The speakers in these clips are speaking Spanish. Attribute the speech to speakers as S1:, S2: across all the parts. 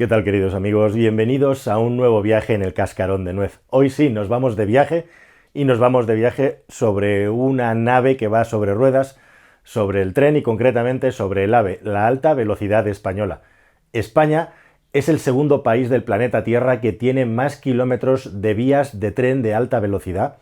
S1: ¿Qué tal, queridos amigos? Bienvenidos a un nuevo viaje en el Cascarón de Nuez. Hoy sí, nos vamos de viaje y nos vamos de viaje sobre una nave que va sobre ruedas, sobre el tren y concretamente sobre el AVE, la Alta Velocidad Española. España es el segundo país del planeta Tierra que tiene más kilómetros de vías de tren de alta velocidad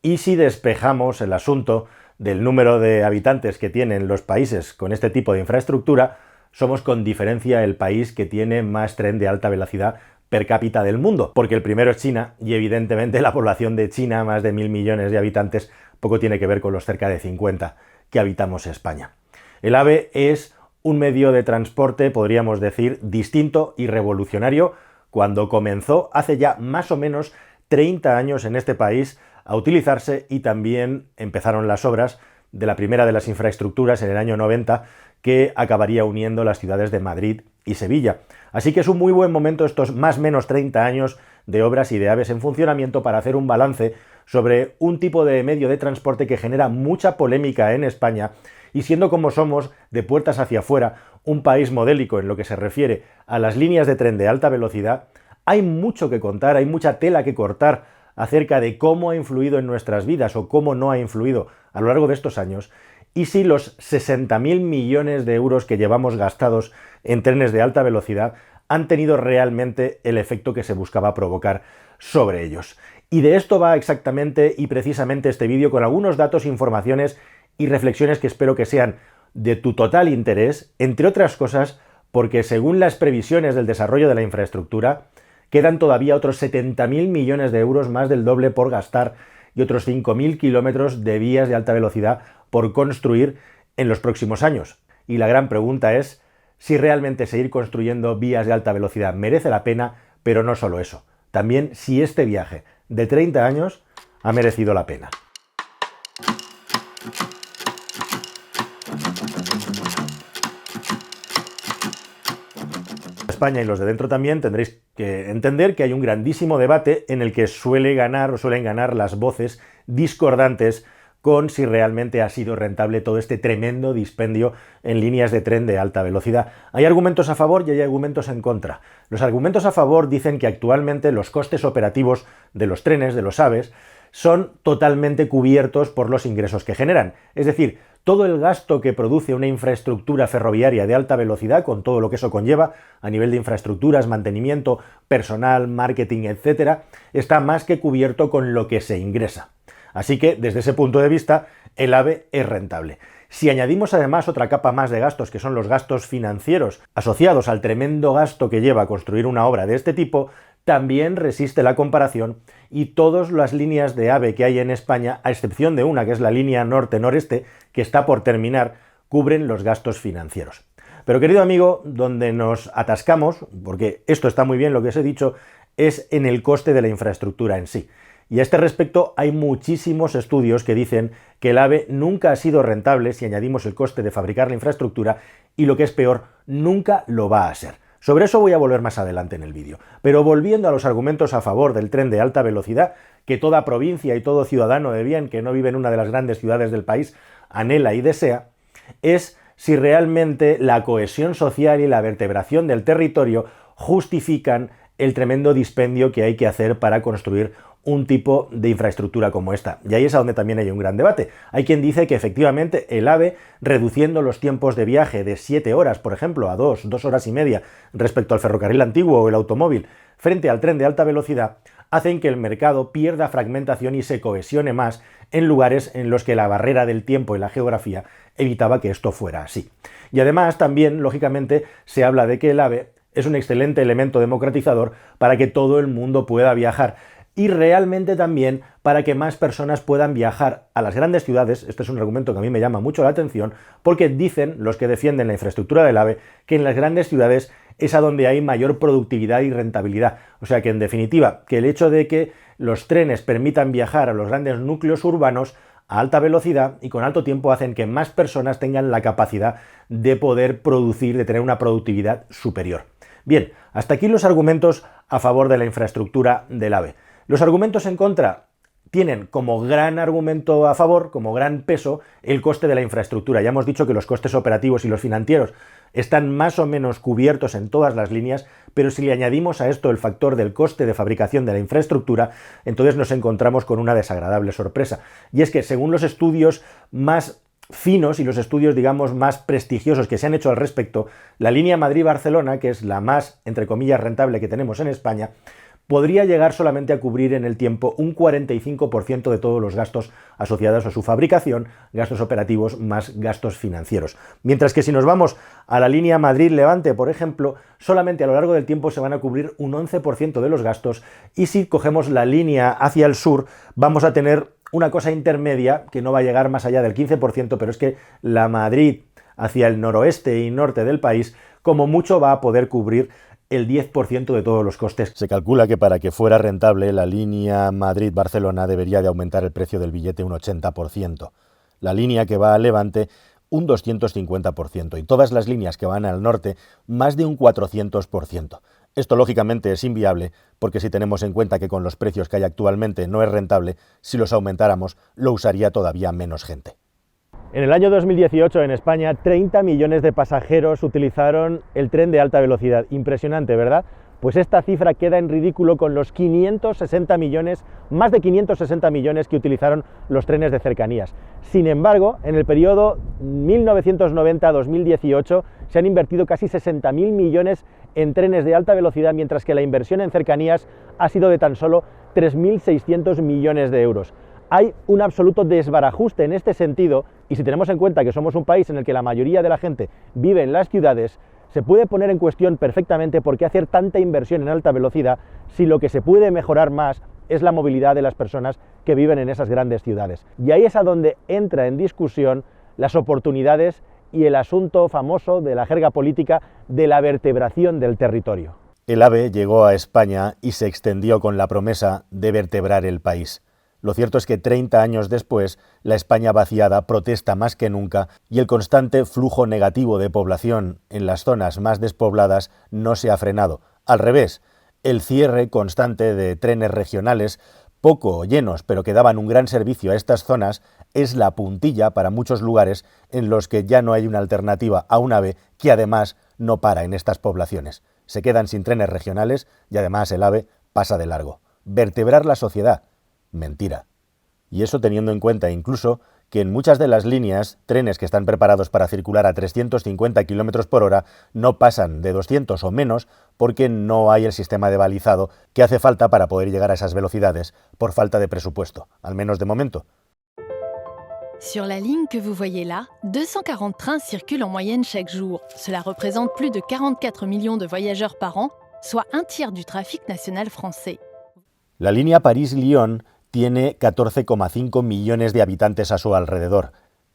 S1: y si despejamos el asunto del número de habitantes que tienen los países con este tipo de infraestructura, somos con diferencia el país que tiene más tren de alta velocidad per cápita del mundo, porque el primero es China y evidentemente la población de China, más de 1.000 millones de habitantes, poco tiene que ver con los cerca de 50 que habitamos España. El AVE es un medio de transporte, podríamos decir, distinto y revolucionario cuando comenzó hace ya más o menos 30 años en este país a utilizarse y también empezaron las obras de la primera de las infraestructuras en el año 90 que acabaría uniendo las ciudades de Madrid y Sevilla. Así que es un muy buen momento estos más o menos 30 años de obras y de AVEs en funcionamiento para hacer un balance sobre un tipo de medio de transporte que genera mucha polémica en España y siendo como somos, de puertas hacia afuera, un país modélico en lo que se refiere a las líneas de tren de alta velocidad, hay mucho que contar, hay mucha tela que cortar acerca de cómo ha influido en nuestras vidas o cómo no ha influido a lo largo de estos años y si los 60.000 millones de euros que llevamos gastados en trenes de alta velocidad han tenido realmente el efecto que se buscaba provocar sobre ellos. Y de esto va exactamente y precisamente este vídeo con algunos datos, informaciones y reflexiones que espero que sean de tu total interés, entre otras cosas porque según las previsiones del desarrollo de la infraestructura, quedan todavía otros 70.000 millones de euros, más del doble por gastar, y otros 5.000 kilómetros de vías de alta velocidad por construir en los próximos años. Y la gran pregunta es si realmente seguir construyendo vías de alta velocidad merece la pena, pero no solo eso, también si este viaje de 30 años ha merecido la pena. España y los de dentro también tendréis que entender que hay un grandísimo debate en el que suelen ganar las voces discordantes con si realmente ha sido rentable todo este tremendo dispendio en líneas de tren de alta velocidad. Hay argumentos a favor y hay argumentos en contra. Los argumentos a favor dicen que actualmente los costes operativos de los trenes, de los AVEs, son totalmente cubiertos por los ingresos que generan. Es decir, todo el gasto que produce una infraestructura ferroviaria de alta velocidad, con todo lo que eso conlleva a nivel de infraestructuras, mantenimiento, personal, marketing, etcétera, está más que cubierto con lo que se ingresa. Así que, desde ese punto de vista, el AVE es rentable. Si añadimos además otra capa más de gastos, que son los gastos financieros asociados al tremendo gasto que lleva a construir una obra de este tipo, también resiste la comparación y todas las líneas de AVE que hay en España, a excepción de una que es la línea norte-noreste, que está por terminar, cubren los gastos financieros. Pero querido amigo, donde nos atascamos, porque esto está muy bien lo que os he dicho, es en el coste de la infraestructura en sí. Y a este respecto hay muchísimos estudios que dicen que el AVE nunca ha sido rentable si añadimos el coste de fabricar la infraestructura y lo que es peor, nunca lo va a ser. Sobre eso voy a volver más adelante en el vídeo. Pero volviendo a los argumentos a favor del tren de alta velocidad, que toda provincia y todo ciudadano de bien que no vive en una de las grandes ciudades del país anhela y desea, es si realmente la cohesión social y la vertebración del territorio justifican el tremendo dispendio que hay que hacer para construir un tipo de infraestructura como esta. Y ahí es a donde también hay un gran debate. Hay quien dice que efectivamente el AVE, reduciendo los tiempos de viaje de 7 horas, por ejemplo, a 2 horas y media respecto al ferrocarril antiguo o el automóvil, frente al tren de alta velocidad, hacen que el mercado pierda fragmentación y se cohesione más en lugares en los que la barrera del tiempo y la geografía evitaba que esto fuera así. Y además también, lógicamente, se habla de que el AVE es un excelente elemento democratizador para que todo el mundo pueda viajar y realmente también para que más personas puedan viajar a las grandes ciudades. Este es un argumento que a mí me llama mucho la atención porque dicen los que defienden la infraestructura del AVE que en las grandes ciudades es a donde hay mayor productividad y rentabilidad. O sea que en definitiva, que el hecho de que los trenes permitan viajar a los grandes núcleos urbanos a alta velocidad y con alto tiempo hacen que más personas tengan la capacidad de poder producir, de tener una productividad superior. Bien, hasta aquí los argumentos a favor de la infraestructura del AVE. Los argumentos en contra tienen como gran argumento a favor, como gran peso, el coste de la infraestructura. Ya hemos dicho que los costes operativos y los financieros están más o menos cubiertos en todas las líneas, pero si le añadimos a esto el factor del coste de fabricación de la infraestructura, entonces nos encontramos con una desagradable sorpresa. Y es que según los estudios más finos y los estudios, digamos, más prestigiosos que se han hecho al respecto, la línea Madrid-Barcelona, que es la más, entre comillas, rentable que tenemos en España, podría llegar solamente a cubrir en el tiempo un 45% de todos los gastos asociados a su fabricación, gastos operativos más gastos financieros. Mientras que si nos vamos a la línea Madrid-Levante, por ejemplo, solamente a lo largo del tiempo se van a cubrir un 11% de los gastos, y si cogemos la línea hacia el sur vamos a tener una cosa intermedia que no va a llegar más allá del 15%, pero es que la Madrid hacia el noroeste y norte del país como mucho va a poder cubrir el 10% de todos los costes. Se calcula que para que fuera rentable la línea Madrid-Barcelona debería de aumentar el precio del billete un 80%, la línea que va al Levante un 250% y todas las líneas que van al norte más de un 400%. Esto lógicamente es inviable porque si tenemos en cuenta que con los precios que hay actualmente no es rentable, si los aumentáramos lo usaría todavía menos gente. En el año 2018 en España 30 millones de pasajeros utilizaron el tren de alta velocidad. Impresionante, ¿verdad? Pues esta cifra queda en ridículo con los 560 millones, más de 560 millones que utilizaron los trenes de cercanías. Sin embargo, en el periodo 1990-2018 se han invertido casi 60.000 millones en trenes de alta velocidad, mientras que la inversión en cercanías ha sido de tan solo 3.600 millones de euros. Hay un absoluto desbarajuste en este sentido, y si tenemos en cuenta que somos un país en el que la mayoría de la gente vive en las ciudades, se puede poner en cuestión perfectamente por qué hacer tanta inversión en alta velocidad si lo que se puede mejorar más es la movilidad de las personas que viven en esas grandes ciudades. Y ahí es a donde entra en discusión las oportunidades y el asunto famoso de la jerga política de la vertebración del territorio. El AVE llegó a España y se extendió con la promesa de vertebrar el país. Lo cierto es que 30 años después, la España vaciada protesta más que nunca y el constante flujo negativo de población en las zonas más despobladas no se ha frenado. Al revés, el cierre constante de trenes regionales, poco llenos pero que daban un gran servicio a estas zonas, es la puntilla para muchos lugares en los que ya no hay una alternativa a un AVE que además no para en estas poblaciones. Se quedan sin trenes regionales y además el AVE pasa de largo. Vertebrar la sociedad. Mentira. Y eso teniendo en cuenta incluso que en muchas de las líneas, trenes que están preparados para circular a 350 km por hora no pasan de 200 o menos porque no hay el sistema de balizado que hace falta para poder llegar a esas velocidades por falta de presupuesto, al menos de momento.
S2: Sur la ligne que vous voyez là, 240 trains circulent en moyenne chaque jour. Cela représente plus de 44 millions de voyageurs par an, soit un tiers du trafic national français.
S1: La línea París-Lyon tiene 14,5 millones de habitantes a su alrededor.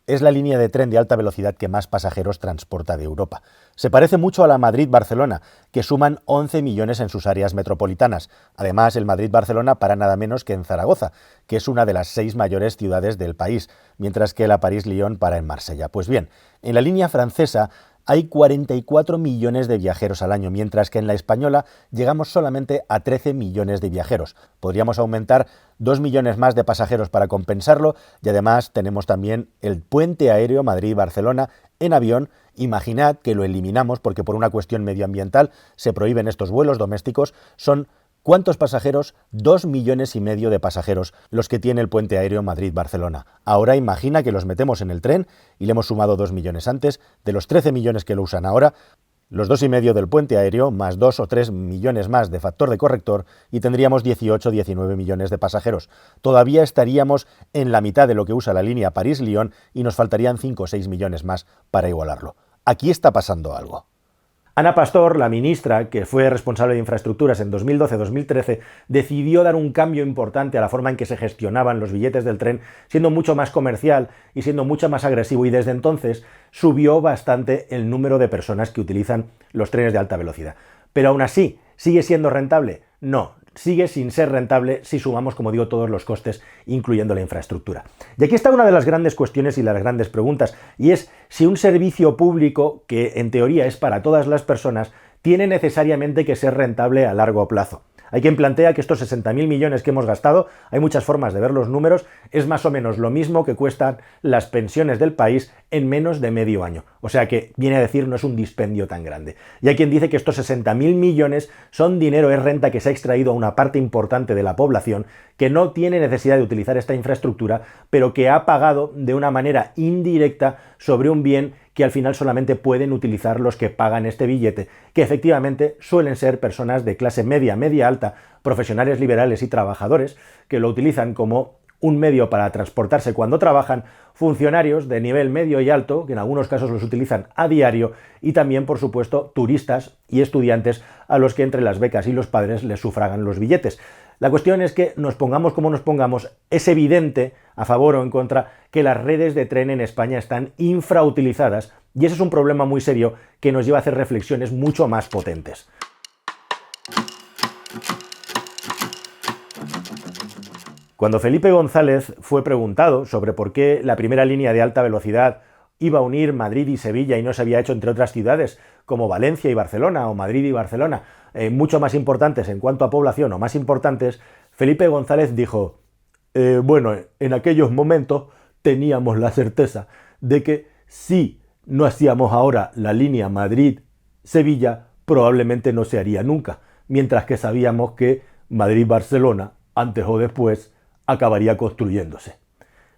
S1: Es la línea de tren de alta velocidad que más pasajeros transporta de Europa. Se parece mucho a la Madrid-Barcelona, que suman 11 millones en sus áreas metropolitanas. Además, el Madrid-Barcelona para nada menos que en Zaragoza, que es una de las 6 mayores ciudades del país, mientras que la París-Lyon para en Marsella. Pues bien, en la línea francesa hay 44 millones de viajeros al año, mientras que en la española llegamos solamente a 13 millones de viajeros. Podríamos aumentar 2 millones más de pasajeros para compensarlo y además tenemos también el puente aéreo Madrid-Barcelona en avión. Imaginad que lo eliminamos porque por una cuestión medioambiental se prohíben estos vuelos domésticos. Son ¿cuántos pasajeros? 2,5 millones de pasajeros los que tiene el puente aéreo Madrid-Barcelona. Ahora imagina que los metemos en el tren y le hemos sumado 2 millones antes, de los 13 millones que lo usan ahora, los 2,5 del puente aéreo, más 2 o 3 millones más de factor de corrector y tendríamos 18 o 19 millones de pasajeros. Todavía estaríamos en la mitad de lo que usa la línea París-Lyon y nos faltarían 5 o 6 millones más para igualarlo. Aquí está pasando algo. Ana Pastor, la ministra, que fue responsable de infraestructuras en 2012-2013, decidió dar un cambio importante a la forma en que se gestionaban los billetes del tren, siendo mucho más comercial y siendo mucho más agresivo, y desde entonces subió bastante el número de personas que utilizan los trenes de alta velocidad. Pero aún así, ¿sigue siendo rentable? No. Sigue sin ser rentable si sumamos, como digo, todos los costes, incluyendo la infraestructura. Y aquí está una de las grandes cuestiones y las grandes preguntas, y es si un servicio público, que en teoría es para todas las personas, tiene necesariamente que ser rentable a largo plazo. Hay quien plantea que estos 60.000 millones que hemos gastado, hay muchas formas de ver los números, es más o menos lo mismo que cuestan las pensiones del país en menos de medio año. O sea que, viene a decir, no es un dispendio tan grande. Y hay quien dice que estos 60.000 millones son dinero, es renta que se ha extraído a una parte importante de la población que no tiene necesidad de utilizar esta infraestructura, pero que ha pagado de una manera indirecta sobre un bien que al final solamente pueden utilizar los que pagan este billete, que efectivamente suelen ser personas de clase media, media alta, profesionales liberales y trabajadores, que lo utilizan como un medio para transportarse cuando trabajan, funcionarios de nivel medio y alto, que en algunos casos los utilizan a diario, y también, por supuesto, turistas y estudiantes a los que entre las becas y los padres les sufragan los billetes. La cuestión es que nos pongamos como nos pongamos, es evidente, a favor o en contra, que las redes de tren en España están infrautilizadas, y ese es un problema muy serio que nos lleva a hacer reflexiones mucho más potentes. Cuando Felipe González fue preguntado sobre por qué la primera línea de alta velocidad iba a unir Madrid y Sevilla y no se había hecho entre otras ciudades como Valencia y Barcelona o Madrid y Barcelona, mucho más importantes en cuanto a población o más importantes, Felipe González dijo, bueno, en aquellos momentos teníamos la certeza de que si no hacíamos ahora la línea Madrid-Sevilla, probablemente no se haría nunca, mientras que sabíamos que Madrid-Barcelona, antes o después, acabaría construyéndose.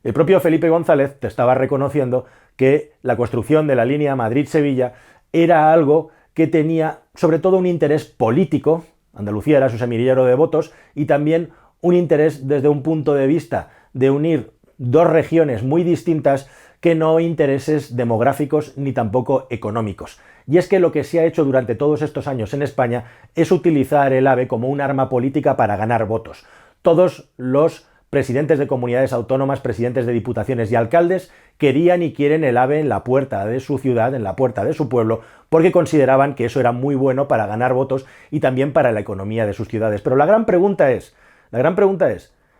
S1: El propio Felipe González te estaba reconociendo que la construcción de la línea Madrid-Sevilla era algo que tenía sobre todo un interés político, Andalucía era su semillero de votos, y también un interés desde un punto de vista de unir dos regiones muy distintas que no intereses demográficos ni tampoco económicos. Y es que lo que se ha hecho durante todos estos años en España es utilizar el AVE como un arma política para ganar votos. Todos los presidentes de comunidades autónomas, presidentes de diputaciones y alcaldes querían y quieren el AVE en la puerta de su ciudad, en la puerta de su pueblo, porque consideraban que eso era muy bueno para ganar votos y también para la economía de sus ciudades. Pero la gran pregunta es,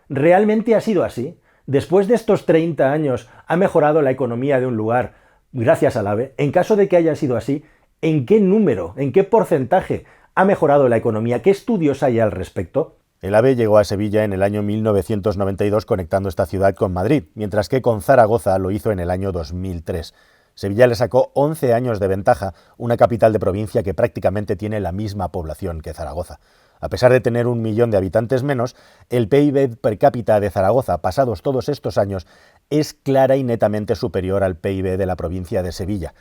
S1: ¿realmente ha sido así? Después de estos 30 años, ¿ha mejorado la economía de un lugar gracias al AVE? En caso de que haya sido así, ¿en qué número, en qué porcentaje ha mejorado la economía? ¿Qué estudios hay al respecto?
S3: El AVE llegó a Sevilla en el año 1992 conectando esta ciudad con Madrid, mientras que con Zaragoza lo hizo en el año 2003. Sevilla le sacó 11 años de ventaja, una capital de provincia que prácticamente tiene la misma población que Zaragoza. A pesar de tener 1 millón de habitantes menos, el PIB per cápita de Zaragoza, pasados todos estos años, es clara y netamente superior al PIB de la provincia de Sevilla.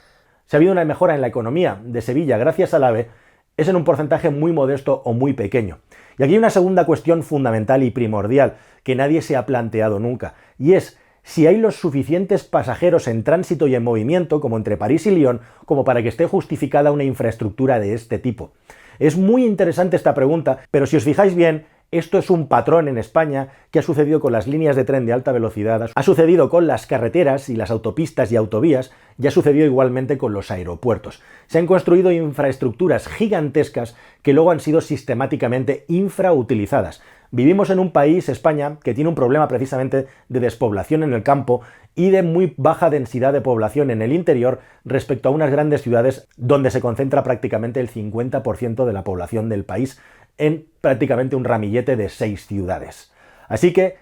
S1: Si ha habido una mejora en la economía de Sevilla gracias al AVE, es en un porcentaje muy modesto o muy pequeño. Y aquí hay una segunda cuestión fundamental y primordial que nadie se ha planteado nunca, y es si hay los suficientes pasajeros en tránsito y en movimiento, como entre París y Lyon, como para que esté justificada una infraestructura de este tipo. Es muy interesante esta pregunta, pero si os fijáis bien, esto es un patrón en España que ha sucedido con las líneas de tren de alta velocidad, ha sucedido con las carreteras y las autopistas y autovías, y ha sucedido igualmente con los aeropuertos. Se han construido infraestructuras gigantescas que luego han sido sistemáticamente infrautilizadas. Vivimos en un país, España, que tiene un problema precisamente de despoblación en el campo y de muy baja densidad de población en el interior respecto a unas grandes ciudades donde se concentra prácticamente el 50% de la población del país en prácticamente un ramillete de 6 ciudades. Así que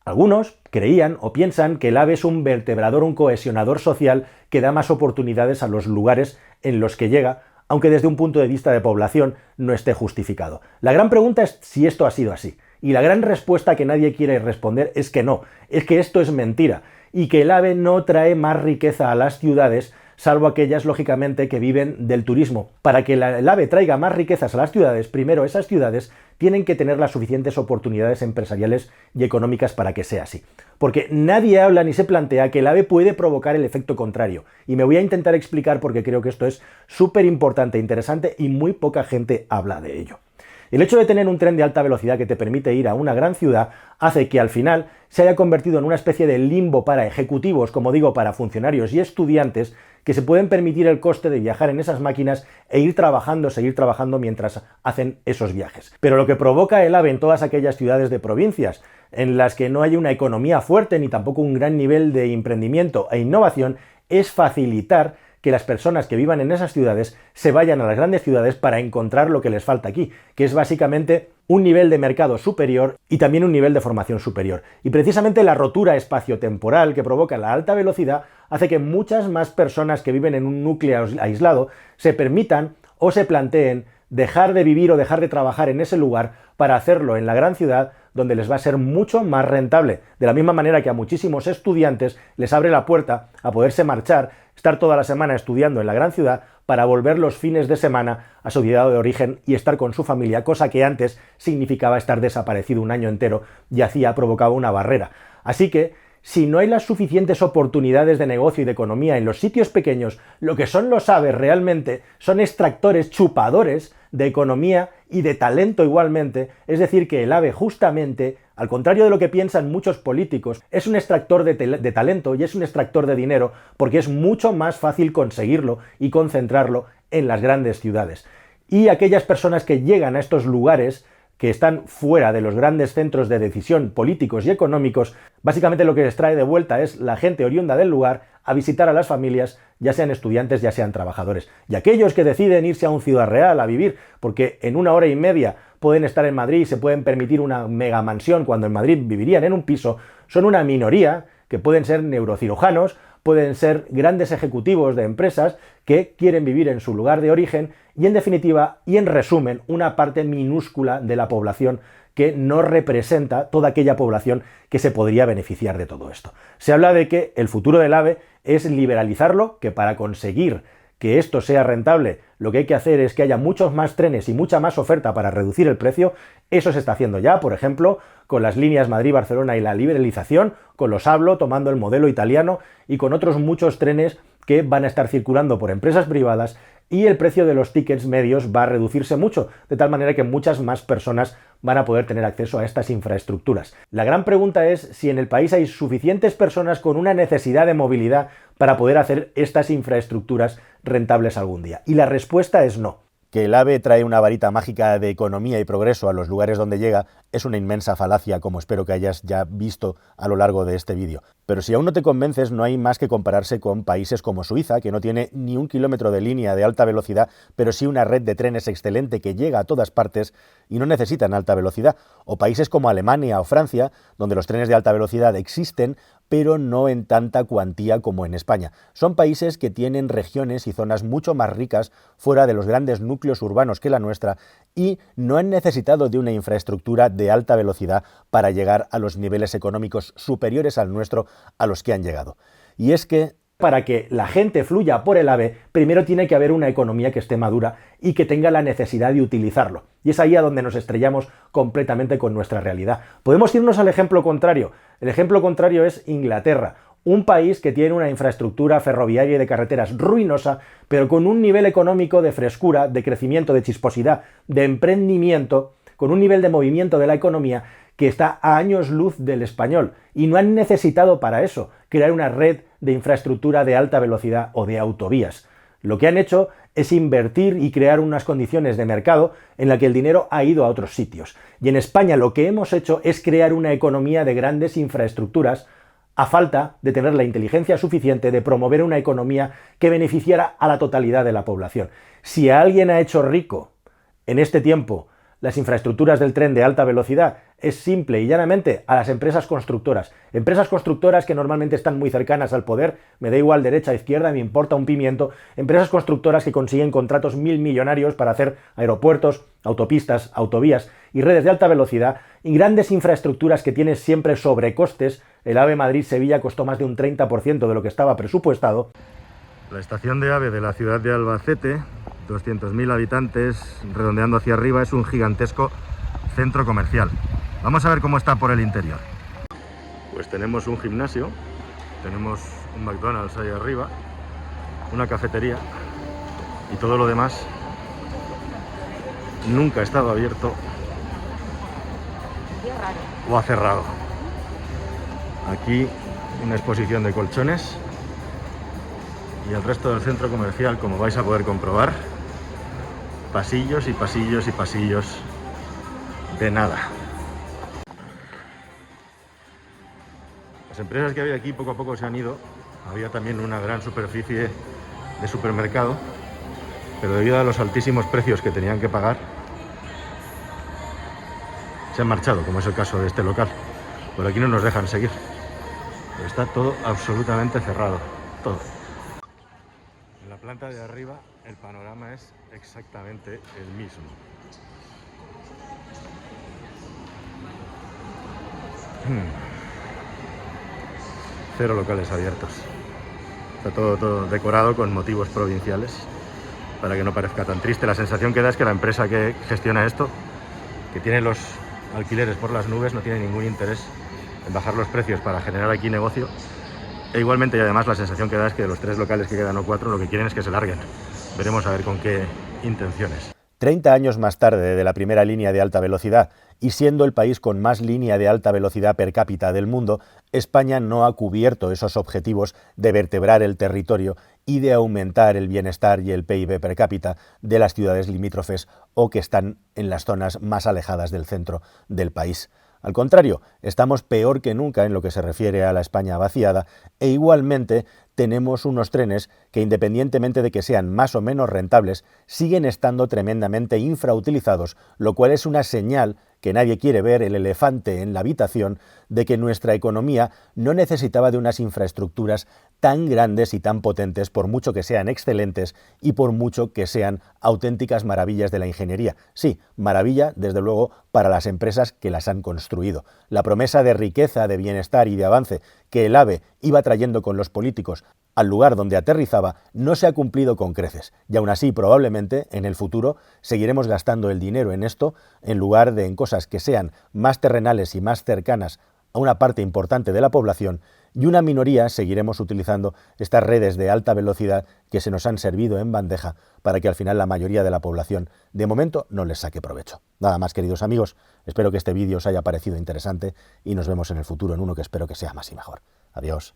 S1: algunos creían o piensan que el AVE es un vertebrador, un cohesionador social que da más oportunidades a los lugares en los que llega, aunque desde un punto de vista de población no esté justificado. La gran pregunta es si esto ha sido así. Y la gran respuesta que nadie quiere responder es que no, es que esto es mentira, y que el AVE no trae más riqueza a las ciudades, salvo aquellas, lógicamente, que viven del turismo. Para que el AVE traiga más riquezas a las ciudades, primero esas ciudades tienen que tener las suficientes oportunidades empresariales y económicas para que sea así. Porque nadie habla ni se plantea que el AVE puede provocar el efecto contrario. Y me voy a intentar explicar porque creo que esto es súper importante, interesante y muy poca gente habla de ello. El hecho de tener un tren de alta velocidad que te permite ir a una gran ciudad hace que al final se haya convertido en una especie de limbo para ejecutivos, como digo, para funcionarios y estudiantes que se pueden permitir el coste de viajar en esas máquinas e seguir trabajando mientras hacen esos viajes. Pero lo que provoca el AVE en todas aquellas ciudades de provincias en las que no hay una economía fuerte ni tampoco un gran nivel de emprendimiento e innovación es facilitar que las personas que vivan en esas ciudades se vayan a las grandes ciudades para encontrar lo que les falta aquí, que es básicamente un nivel de mercado superior y también un nivel de formación superior. Y precisamente la rotura espaciotemporal que provoca la alta velocidad hace que muchas más personas que viven en un núcleo aislado se permitan o se planteen dejar de vivir o dejar de trabajar en ese lugar para hacerlo en la gran ciudad, donde les va a ser mucho más rentable. De la misma manera que a muchísimos estudiantes les abre la puerta a poderse marchar, estar toda la semana estudiando en la gran ciudad para volver los fines de semana a su ciudad de origen y estar con su familia, cosa que antes significaba estar desaparecido un año entero y provocaba una barrera. Así que, si no hay las suficientes oportunidades de negocio y de economía en los sitios pequeños, lo que son los AVE realmente son extractores, chupadores de economía y de talento igualmente, es decir, que el AVE justamente, al contrario de lo que piensan muchos políticos, es un extractor de talento y es un extractor de dinero porque es mucho más fácil conseguirlo y concentrarlo en las grandes ciudades. Y aquellas personas que llegan a estos lugares que están fuera de los grandes centros de decisión políticos y económicos, básicamente lo que les trae de vuelta es la gente oriunda del lugar a visitar a las familias, ya sean estudiantes, ya sean trabajadores. Y aquellos que deciden irse a un Ciudad Real a vivir, porque en 1 hora y media pueden estar en Madrid y se pueden permitir una mega mansión cuando en Madrid vivirían en un piso, son una minoría que pueden ser neurocirujanos, pueden ser grandes ejecutivos de empresas que quieren vivir en su lugar de origen y, en definitiva, y en resumen, una parte minúscula de la población que no representa toda aquella población que se podría beneficiar de todo esto. Se habla de que el futuro del AVE es liberalizarlo, que para conseguir que esto sea rentable, lo que hay que hacer es que haya muchos más trenes y mucha más oferta para reducir el precio. Eso se está haciendo ya, por ejemplo, con las líneas Madrid-Barcelona y la liberalización, con los Hablo tomando el modelo italiano y con otros muchos trenes que van a estar circulando por empresas privadas, y el precio de los tickets medios va a reducirse mucho, de tal manera que muchas más personas van a poder tener acceso a estas infraestructuras. La gran pregunta es si en el país hay suficientes personas con una necesidad de movilidad para poder hacer estas infraestructuras rentables algún día. Y la respuesta es no.
S3: Que el AVE trae una varita mágica de economía y progreso a los lugares donde llega es una inmensa falacia, como espero que hayas ya visto a lo largo de este vídeo. Pero si aún no te convences, no hay más que compararse con países como Suiza, que no tiene ni 1 kilómetro de línea de alta velocidad, pero sí una red de trenes excelente que llega a todas partes y no necesitan alta velocidad. O países como Alemania o Francia, donde los trenes de alta velocidad existen, pero no en tanta cuantía como en España. Son países que tienen regiones y zonas mucho más ricas fuera de los grandes núcleos urbanos que la nuestra y no han necesitado de una infraestructura de alta velocidad para llegar a los niveles económicos superiores al nuestro a los que han llegado. Y es que
S1: para que la gente fluya por el AVE, primero tiene que haber una economía que esté madura y que tenga la necesidad de utilizarlo. Y es ahí a donde nos estrellamos completamente con nuestra realidad. Podemos irnos al ejemplo contrario. El ejemplo contrario es Inglaterra, un país que tiene una infraestructura ferroviaria y de carreteras ruinosa, pero con un nivel económico de frescura, de crecimiento, de chisposidad, de emprendimiento, con un nivel de movimiento de la economía que está a años luz del español, y no han necesitado para eso crear una red de infraestructura de alta velocidad o de autovías. Lo que han hecho es invertir y crear unas condiciones de mercado en la que el dinero ha ido a otros sitios. Y en España lo que hemos hecho es crear una economía de grandes infraestructuras a falta de tener la inteligencia suficiente de promover una economía que beneficiara a la totalidad de la población. Si alguien ha hecho rico en este tiempo las infraestructuras del tren de alta velocidad, es simple y llanamente a las empresas constructoras. Empresas constructoras que normalmente están muy cercanas al poder, me da igual derecha o izquierda, me importa un pimiento. Empresas constructoras que consiguen contratos millonarios para hacer aeropuertos, autopistas, autovías y redes de alta velocidad, y grandes infraestructuras que tienen siempre sobrecostes. El AVE Madrid-Sevilla costó más de un 30% de lo que estaba presupuestado.
S3: La estación de AVE de la ciudad de Albacete, 200.000 habitantes, redondeando hacia arriba, es un gigantesco centro comercial. Vamos a ver cómo está por el interior. Pues tenemos un gimnasio, tenemos un McDonald's ahí arriba, una cafetería y todo lo demás nunca ha estado abierto o ha cerrado. Aquí una exposición de colchones y el resto del centro comercial, como vais a poder comprobar, pasillos y pasillos y pasillos de nada. Las empresas que había aquí poco a poco se han ido. Había también una gran superficie
S1: de supermercado, pero debido a los altísimos precios que tenían que pagar, se han marchado, como es el caso de este local. Por aquí no nos dejan seguir. Pero está todo absolutamente cerrado, todo. En la planta de arriba el panorama es exactamente el mismo. Cero locales abiertos. Está todo decorado con motivos provinciales para que no parezca tan triste. La sensación que da es que la empresa que gestiona esto, que tiene los alquileres por las nubes, no tiene ningún interés en bajar los precios para generar aquí negocio. E igualmente, y además, la sensación que da es que de los 3 locales que quedan o 4, lo que quieren es que se larguen. Veremos a ver con qué intenciones.
S3: 30 años más tarde de la primera línea de alta velocidad y siendo el país con más línea de alta velocidad per cápita del mundo, España no ha cubierto esos objetivos de vertebrar el territorio y de aumentar el bienestar y el PIB per cápita de las ciudades limítrofes o que están en las zonas más alejadas del centro del país. Al contrario, estamos peor que nunca en lo que se refiere a la España vaciada e igualmente tenemos unos trenes que, independientemente de que sean más o menos rentables, siguen estando tremendamente infrautilizados, lo cual es una señal que nadie quiere ver, el elefante en la habitación, de que nuestra economía no necesitaba de unas infraestructuras tan grandes y tan potentes, por mucho que sean excelentes y por mucho que sean auténticas maravillas de la ingeniería. Sí, maravilla, desde luego, para las empresas que las han construido. La promesa de riqueza, de bienestar y de avance que el AVE iba trayendo con los políticos al lugar donde aterrizaba no se ha cumplido con creces, y aún así probablemente en el futuro seguiremos gastando el dinero en esto en lugar de en cosas que sean más terrenales y más cercanas a una parte importante de la población, y una minoría seguiremos utilizando estas redes de alta velocidad que se nos han servido en bandeja para que al final la mayoría de la población de momento no les saque provecho. Nada más, queridos amigos, espero que este vídeo os haya parecido interesante y nos vemos en el futuro en uno que espero que sea más y mejor. Adiós.